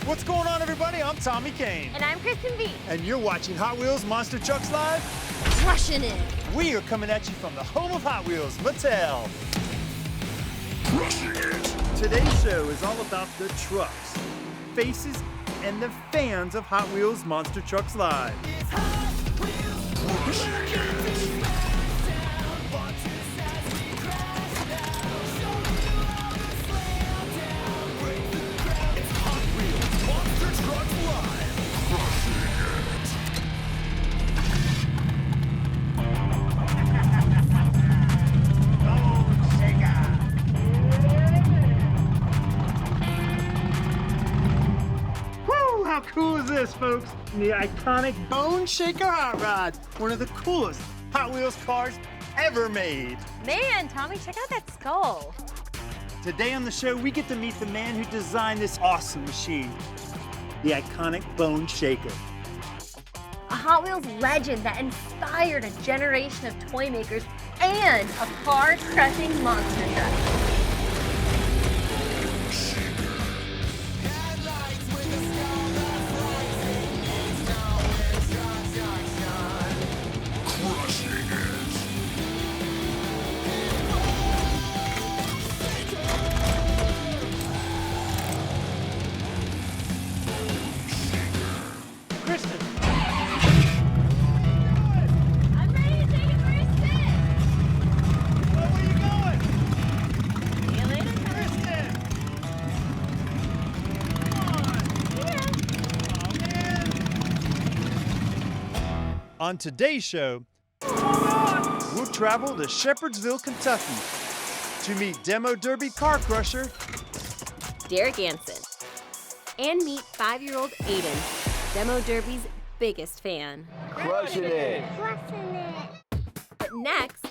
What's going on, everybody? I'm Tommy Kane. And I'm Kristen B. And you're watching Hot Wheels Monster Trucks Live. Crushing it. We are coming at you from the home of Hot Wheels, Mattel. Crushing it. Today's show is all about the trucks, faces, and the fans of Hot Wheels Monster Trucks Live. It's Hot Wheels. Crushing it. How cool is this, folks? The iconic Bone Shaker Hot Rod, one of the coolest Hot Wheels cars ever made. Man, Tommy, check out that skull. Today on the show, we get to meet the man who designed this awesome machine, the iconic Bone Shaker. A Hot Wheels legend that inspired a generation of toy makers and a car-crushing monster truck. Kristen. I'm ready to take it for a spin. Where are you going? See you later, Kristen. Come on. Oh, man. On today's show, we'll travel to Shepherdsville, Kentucky to meet Demo Derby car crusher Derick Anson. And meet 5-year-old Aiden, Demo Derby's biggest fan. Crushing it. But next,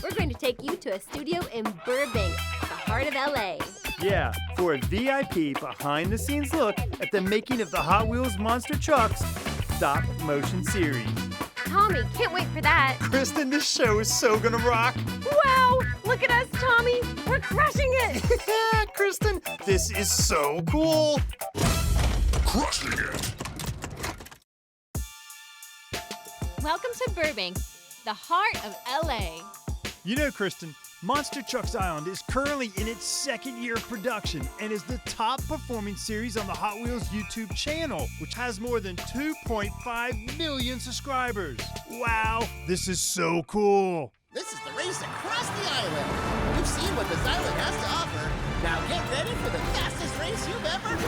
we're going to take you to a studio in Burbank, the heart of LA. Yeah, for a VIP behind-the-scenes look at the making of the Hot Wheels Monster Trucks stop-motion series. Tommy, can't wait for that. Kristen, this show is so gonna rock. Wow, look at us, Tommy. We're crushing it. Yeah, Kristen, this is so cool. Crushing it. Welcome to Burbank, the heart of LA. You know, Kristen, Monster Trucks Island is currently in its second year of production and is the top performing series on the Hot Wheels YouTube channel, which has more than 2.5 million subscribers. Wow, this is so cool. This is the race across the island. We've seen what this island has to offer. Now get ready for the fastest race you've ever known.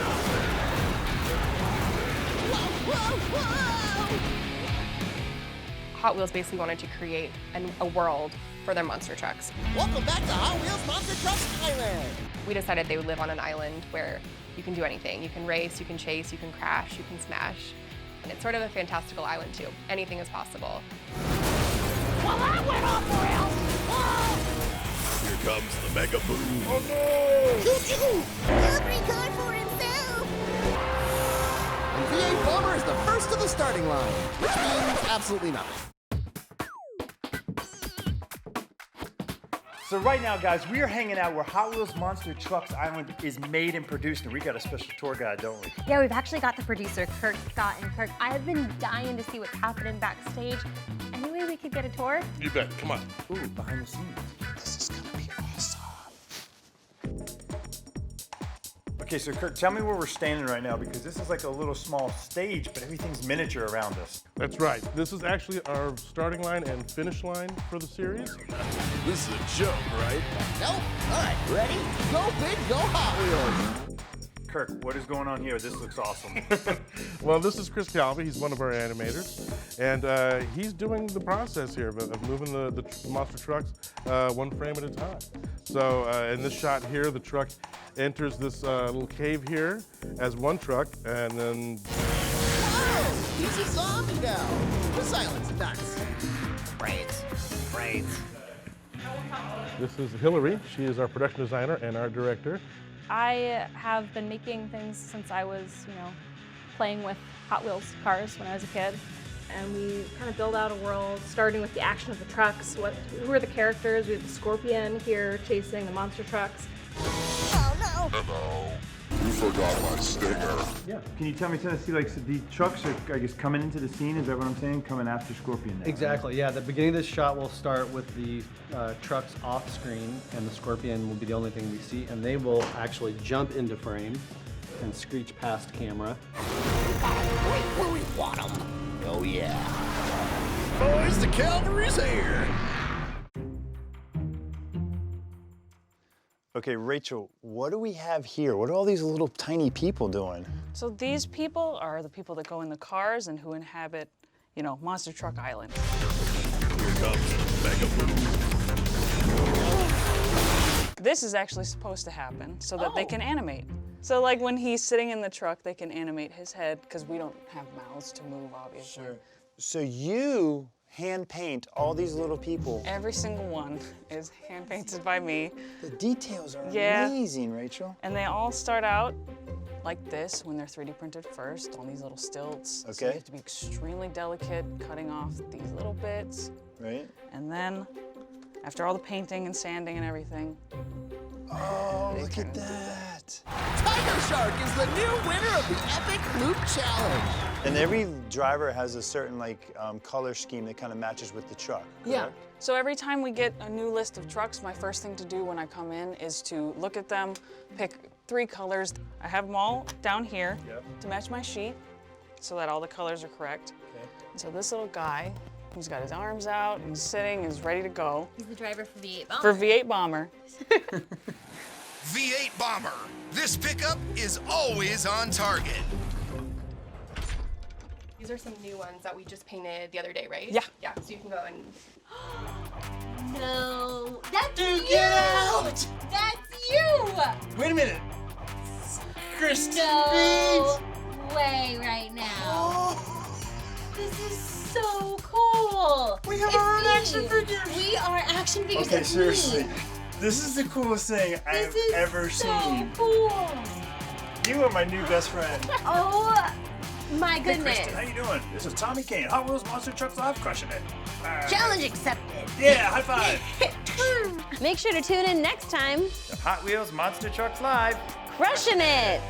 Whoa, whoa, whoa! Hot Wheels basically wanted to create a world for their monster trucks. Welcome back to Hot Wheels Monster Trucks Island. We decided they would live on an island where you can do anything. You can race, you can chase, you can crash, you can smash. And it's sort of a fantastical island too. Anything is possible. Well, I went off the rails. Whoa! Here comes the mega boom. Oh no! Choo-choo! Every car for himself! And V8 Bomber is the first to the starting line, which means absolutely nothing. So right now, guys, we are hanging out where Hot Wheels Monster Trucks Island is made and produced, and we got a special tour guide, don't we? Yeah, we've actually got the producer, Kirk, Scott, and Kirk. I have been dying to see what's happening backstage. Any way we could get a tour? You bet. Come on. Ooh, behind the scenes. This is gonna be awesome. Okay, so Kirk, tell me where we're standing right now, because this is like a little small stage, but everything's miniature around us. That's right. This is actually our starting line and finish line for the series. This is a joke, right? Nope. All right, ready? Go big, go Hot Wheels. Kirk, what is going on here? This looks awesome. Well, this is Chris Calvi. He's one of our animators, and he's doing the process here of moving the monster trucks one frame at a time. So in this shot here, the truck enters this little cave here as one truck, and then... Whoa! He's a zombie now. This island's nuts. Right. This is Hillary. She is our production designer and art director. I have been making things since I was, playing with Hot Wheels cars when I was a kid. And we kind of build out a world, starting with the action of the trucks. Who are the characters? We have the Scorpion here chasing the monster trucks. Oh no! Hello. forgot my stinger. Yeah. Can you tell me, Tennessee, like, so these trucks are, I guess, coming into the scene? Is that what I'm saying? Coming after Scorpion now? Exactly, yeah. The beginning of this shot will start with the trucks off screen, and the Scorpion will be the only thing we see, and they will actually jump into frame and screech past camera. Right where we want them. Oh, yeah. Boys, the cavalry's here. Okay, Rachel, what do we have here? What are all these little tiny people doing? So these people are the people that go in the cars and who inhabit, you know, Monster Truck Island. Here comes the Mega Boom. This is actually supposed to happen so that they can animate. So like when he's sitting in the truck, they can animate his head because we don't have mouths to move, obviously. Sure. So you hand paint all these little people. Every single one is hand painted by me. The details are Yeah. amazing, Rachel. And they all start out like this when they're 3D printed first on these little stilts. So Okay. you have to be extremely delicate cutting off these little bits. Right? And then after all the painting and sanding and everything, Oh, They look can at do that. Tiger Shark is the new winner of the Epic Loop Challenge. And every driver has a certain color scheme that kind of matches with the truck. Correct? So every time we get a new list of trucks, my first thing to do when I come in is to look at them, pick 3 colors. I have them all down here to match my sheet so that all the colors are correct. Okay. So this little guy, he's got his arms out, he's sitting, is ready to go. He's the driver for V8 Bomber. For V8 Bomber. V8 Bomber. This pickup is always on target. These are some new ones that we just painted the other day, right? Yeah. Yeah, so you can go and... No, that's you! Get out! That's you! Wait a minute. Kristen. No way right now. This is so cool. We have our own action figures. We are action figures. Okay, It's seriously. me. This is the coolest thing I've This is ever so seen. cool. You are my new best friend. Oh my Hey, goodness. Kristen, how you doing? This is Tommy Kane, Hot Wheels Monster Trucks Live, crushing it. Challenge accepted. Yeah, high five. Make sure to tune in next time. Hot Wheels Monster Trucks Live. Crushing it.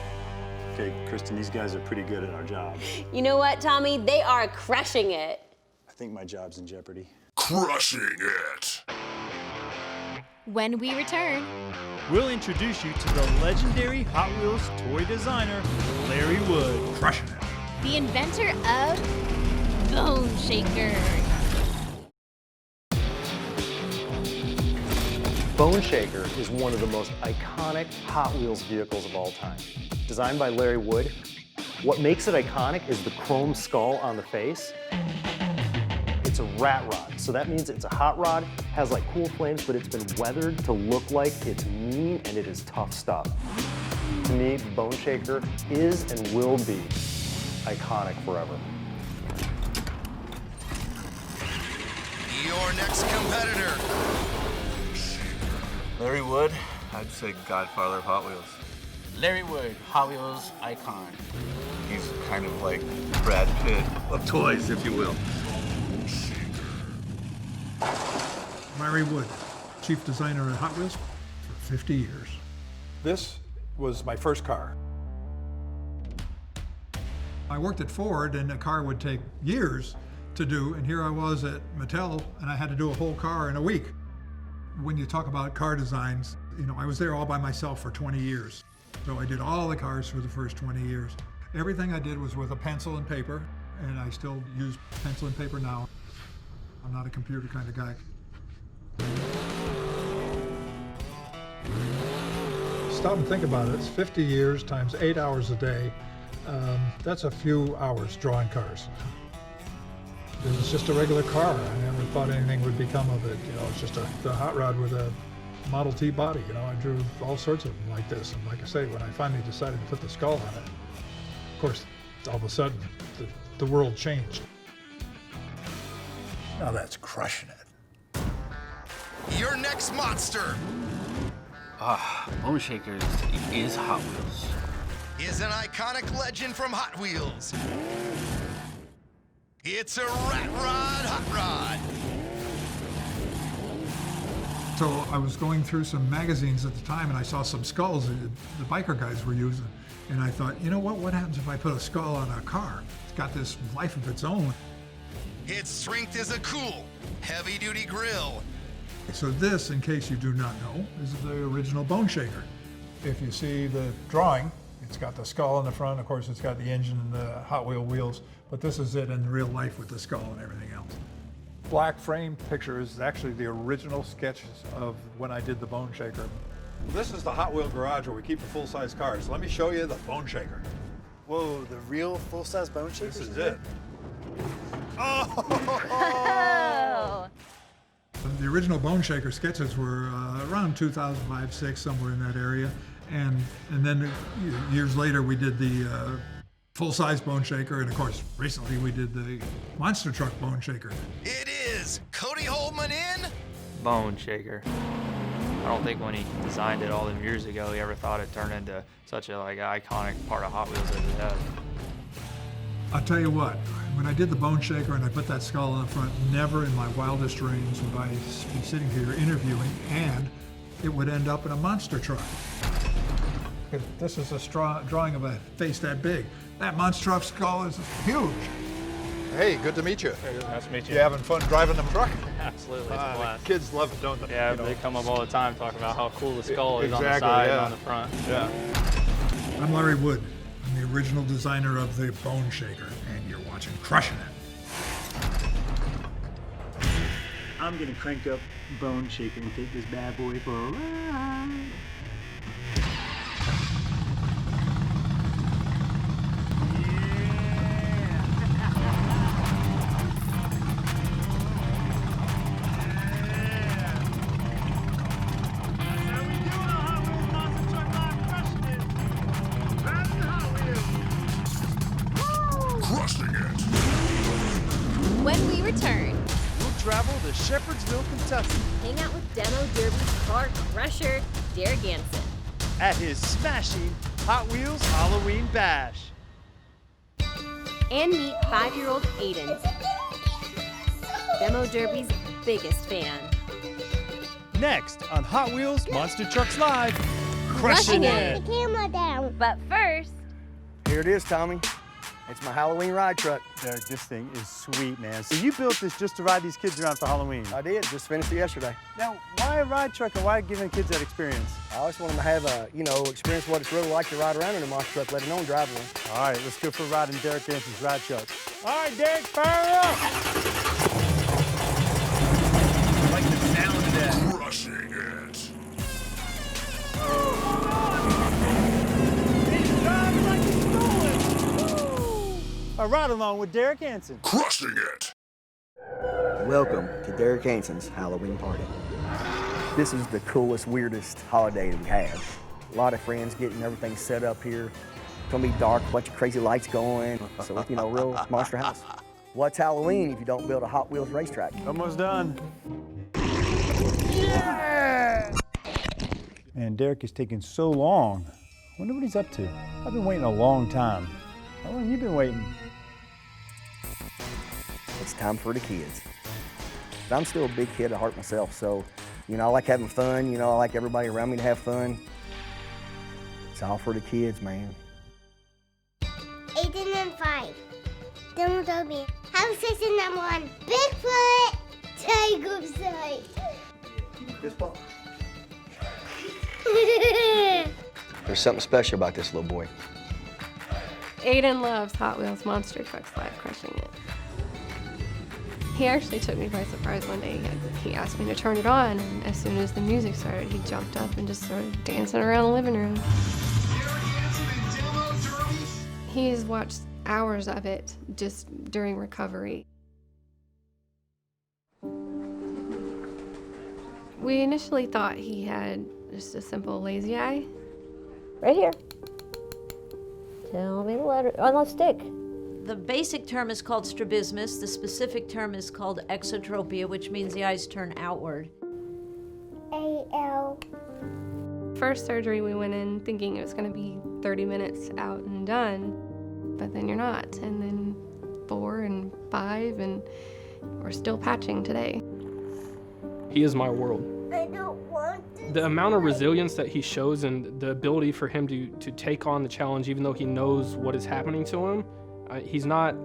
Okay, Kristen, these guys are pretty good at our job. You know what, Tommy? They are crushing it. I think my job's in jeopardy. Crushing it. When we return, We'll introduce you to the legendary Hot Wheels toy designer, Larry Wood. Crushing it. the inventor of Bone Shaker. Bone Shaker is one of the most iconic Hot Wheels vehicles of all time. Designed by Larry Wood, what makes it iconic is the chrome skull on the face. It's a rat rod, so that means it's a hot rod, has like cool flames, but it's been weathered to look like it's mean and it is tough stuff. To me, Bone Shaker is and will be iconic forever. Your next competitor. Larry Wood, I'd say godfather of Hot Wheels. Larry Wood, Hot Wheels icon. He's kind of like Brad Pitt of toys, if you will. Larry Wood, chief designer at Hot Wheels for 50 years. This was my first car. I worked at Ford, and a car would take years to do, and here I was at Mattel, and I had to do a whole car in a week. When you talk about car designs, you know, I was there all by myself for 20 years. So I did all the cars for the first 20 years. Everything I did was with a pencil and paper, and I still use pencil and paper now. I'm not a computer kind of guy. Stop and think about it. It's 50 years times 8 hours a day. That's a few hours drawing cars. It was just a regular car. I never thought anything would become of it. You know, it's just a hot rod with a Model T body. You know, I drew all sorts of them like this. And like I say, when I finally decided to put the skull on it, of course, all of a sudden, the world changed. Now that's crushing it. Your next monster Bone Shaker is Hot Wheels. is an iconic legend from Hot Wheels. It's a Rat Rod Hot Rod. So I was going through some magazines at the time and I saw some skulls that the biker guys were using. And I thought, you know what happens if I put a skull on a car? It's got this life of its own. Its strength is a cool, heavy-duty grill. So this, in case you do not know, is the original Bone Shaker. If you see the drawing, it's got the skull in the front. Of course, it's got the engine and the Hot Wheel wheels, but this is it in real life with the skull and everything else. Black frame picture is actually the original sketches of when I did the Bone Shaker. This is the Hot Wheel garage where we keep the full-size cars. Let me show you the Bone Shaker. Whoa, the real full-size Bone Shaker? This is it. Oh! The original Bone Shaker sketches were around 2005, 6, somewhere in that area. And then years later, we did the full-size Bone Shaker. And of course, recently we did the monster truck Bone Shaker. It is Cody Holman in Bone Shaker. I don't think when he designed it all them years ago, he ever thought it turned into such a iconic part of Hot Wheels as it has. I'll tell you what, when I did the Bone Shaker and I put that skull on the front, never in my wildest dreams would I be sitting here interviewing and it would end up in a monster truck. This is a drawing of a face that big. That monster truck skull is huge. Hey, good to meet you. Hey, nice to meet you. You having fun driving them truck? Absolutely, it's a blast. Kids love it, don't they? Yeah, they come up all the time talking about how cool the skull is on the side and on the front. Yeah. I'm Larry Wood. I'm the original designer of the Bone Shaker, and you're watching Crushing It. I'm gonna crank up Bone Shaker and take this bad boy for a ride. When we return, We'll travel to Shepherdsville, Kentucky Hang out with Demo Derby's car crusher, Derick Anson. at his smashing Hot Wheels Halloween Bash. And meet 5-year-old Aiden, Demo Derby's biggest fan. Next on Hot Wheels Monster Trucks Live, Crushing Crushing It. It. Camera down. But first, Here it is, Tommy. It's my Halloween ride truck. Derek, this thing is sweet, man. So you built this just to ride these kids around for Halloween? I did, just finished it yesterday. Now, why a ride truck and why giving kids that experience? I always want them to have a, experience what it's really like to ride around in a monster truck, let alone drive one. All right, let's go for a ride in Derick Anson's ride truck. All right, Derek, fire up! I like the sound of that. Crushing it. A ride along with Derick Anson. Crushing it. Welcome to Derick Anson's Halloween party. This is the coolest, weirdest holiday that we have. A lot of friends getting everything set up here. It's gonna be dark, a bunch of crazy lights going. So, real monster house. What's Halloween if you don't build a Hot Wheels racetrack? Almost done. Yeah! Man, Derick is taking so long. I wonder what he's up to. I've been waiting a long time. How long have you been waiting? It's time for the kids. But I'm still a big kid at heart myself, so, I like having fun. I like everybody around me to have fun. It's all for the kids, man. Aiden and 5. Demo Derby. House station number 1. Bigfoot. Tiger side. Fist bump. There's something special about this little boy. Aiden loves Hot Wheels Monster Trucks Live Crushing It. He actually took me by surprise one day. He asked me to turn it on, and as soon as the music started, he jumped up and just started dancing around the living room. He's watched hours of it just during recovery. We initially thought he had just a simple lazy eye. Right here. Tell me the letter on the stick. The basic term is called strabismus. The specific term is called exotropia, which means the eyes turn outward. A-L. First surgery, we went in thinking it was going to be 30 minutes out and done, but then you're not. And then 4 and 5, and we're still patching today. He is my world. I don't want to. The amount of resilience that he shows and the ability for him to take on the challenge, even though he knows what is happening to him, he's not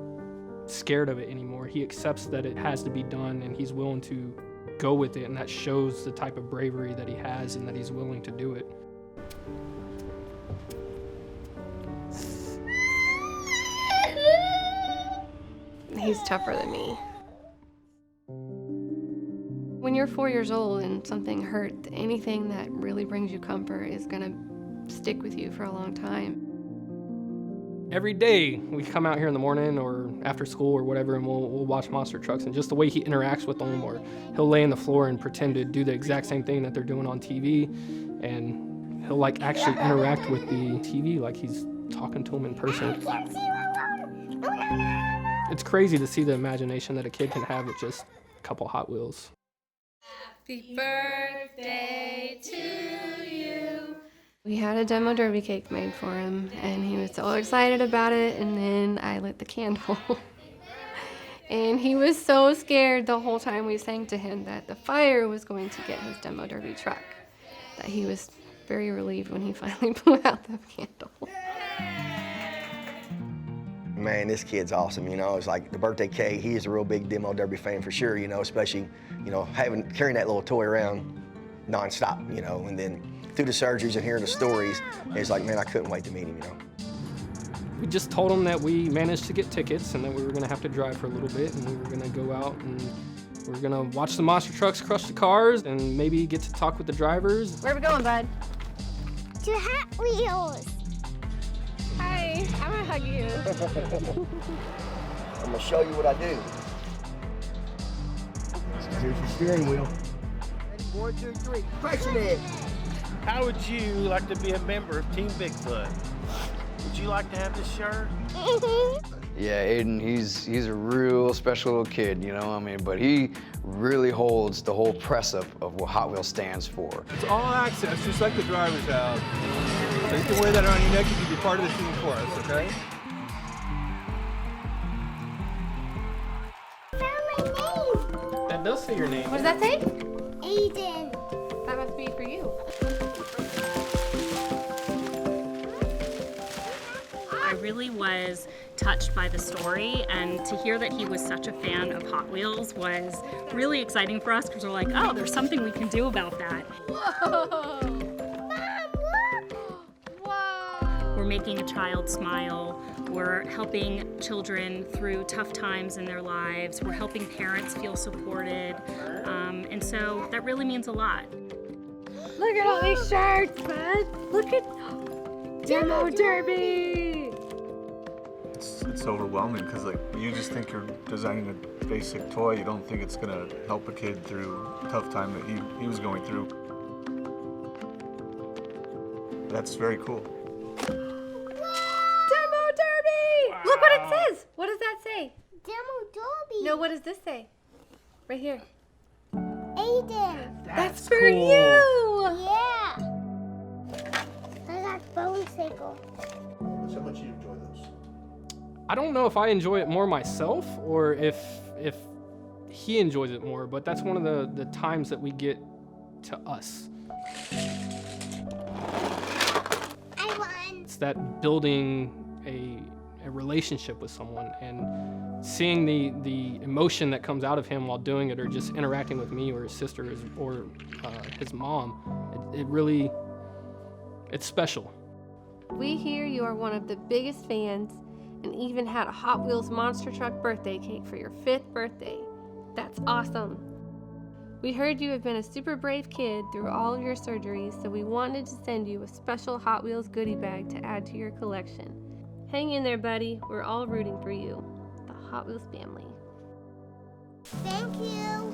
scared of it anymore. He accepts that it has to be done and he's willing to go with it, and that shows the type of bravery that he has and that he's willing to do it. He's tougher than me. When you're 4 years old and something hurt, anything that really brings you comfort is gonna stick with you for a long time. Every day we come out here in the morning or after school or whatever, and we'll watch monster trucks, and just the way he interacts with them, or he'll lay on the floor and pretend to do the exact same thing that they're doing on TV, and he'll like actually interact with the TV like he's talking to them in person. It's crazy to see the imagination that a kid can have with just a couple Hot Wheels. Happy birthday to you. We had a demo derby cake made for him, and he was so excited about it, and then I lit the candle. And he was so scared the whole time we sang to him that the fire was going to get his demo derby truck, that he was very relieved when he finally blew out the candle. Man, this kid's awesome, you know. It's like the birthday cake. He is a real big demo derby fan for sure, you know, especially, you know, carrying that little toy around nonstop, you know, and then through the surgeries and hearing the stories, it's like, man, I couldn't wait to meet him, you know. We just told him that we managed to get tickets and that we were gonna have to drive for a little bit, and we were gonna go out and we were gonna watch the monster trucks crush the cars and maybe get to talk with the drivers. Where are we going, bud? To Hot Wheels. Hi, I'm gonna hug you. I'm gonna show you what I do. Here's your steering wheel. Ready, 1, 2, 3, pressing it. How would you like to be a member of Team Bigfoot? Would you like to have this shirt? Yeah, Aiden, he's a real special little kid, you know, I mean, but he really holds the whole press up of what Hot Wheels stands for. It's all access, just like the drivers have. So you can wear that around your neck, you can be part of the team for us, okay? That does say your name. What does that say? Aiden. That must be for you. I really was touched by the story, and to hear that he was such a fan of Hot Wheels was really exciting for us, because we're like, oh, there's something we can do about that. Whoa! Wow! We're making a child smile. We're helping children through tough times in their lives. We're helping parents feel supported. And so that really means a lot. Look at all these shirts, bud. Look at Demo Derby. It's overwhelming because like you just think you're designing a basic toy. You don't think it's gonna help a kid through a tough time that he was going through. That's very cool. Demo Derby! Wow. Look what it says. What does that say? Demo Derby. No, what does this say? Right here. Aiden. That's for you. Yeah. I got bone sickle. So much you enjoy those? I don't know if I enjoy it more myself or if he enjoys it more, but that's one of the times that we get to us. I won. It's that building a relationship with someone and seeing the emotion that comes out of him while doing it, or just interacting with me or his sister or his mom. It really, it's special. We hear you are one of the biggest fans and even had a Hot Wheels monster truck birthday cake for your 5th birthday. That's awesome. We heard you have been a super brave kid through all of your surgeries, so we wanted to send you a special Hot Wheels goodie bag to add to your collection. Hang in there, buddy. We're all rooting for you. The Hot Wheels family. Thank you.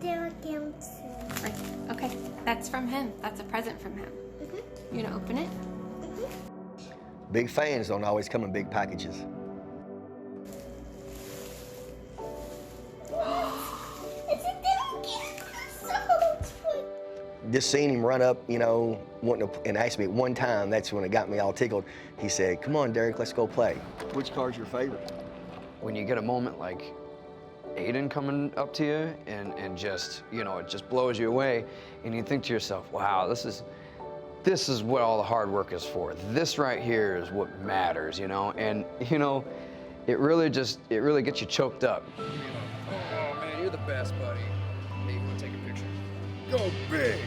Derick Anson. Right. Okay, that's from him. That's a present from him. You gonna open it? Big fans don't always come in big packages. It's a Derick Anson. Just seeing him run up, you know, wanting to, and asked me one time, that's when it got me all tickled. He said, "Come on, Derick, let's go play." Which car's your favorite? When you get a moment like Aiden coming up to you and just, you know, it just blows you away. And you think to yourself, wow, this is what all the hard work is for. This right here is what matters, you know? And, you know, it really gets you choked up. Oh man, you're the best, buddy. Hey, you wanna take a picture? Go big!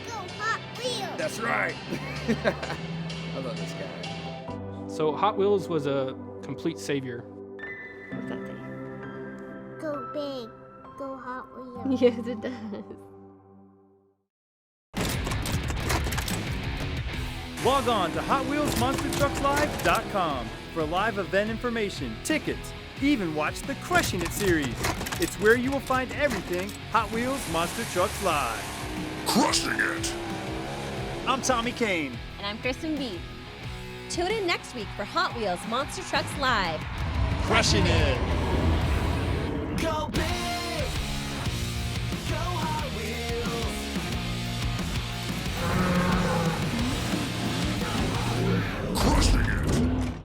Go Hot Wheels! That's right! I love this guy. So Hot Wheels was a complete savior. Go big. Go Hot Wheels. Yes, it does. Log on to HotWheelsMonsterTrucksLive.com for live event information, tickets, even watch the Crushing It series. It's where you will find everything Hot Wheels Monster Trucks Live. Crushing it! I'm Tommy Kane. And I'm Kristen B. Tune in next week for Hot Wheels Monster Trucks Live. Crushing it! Go big!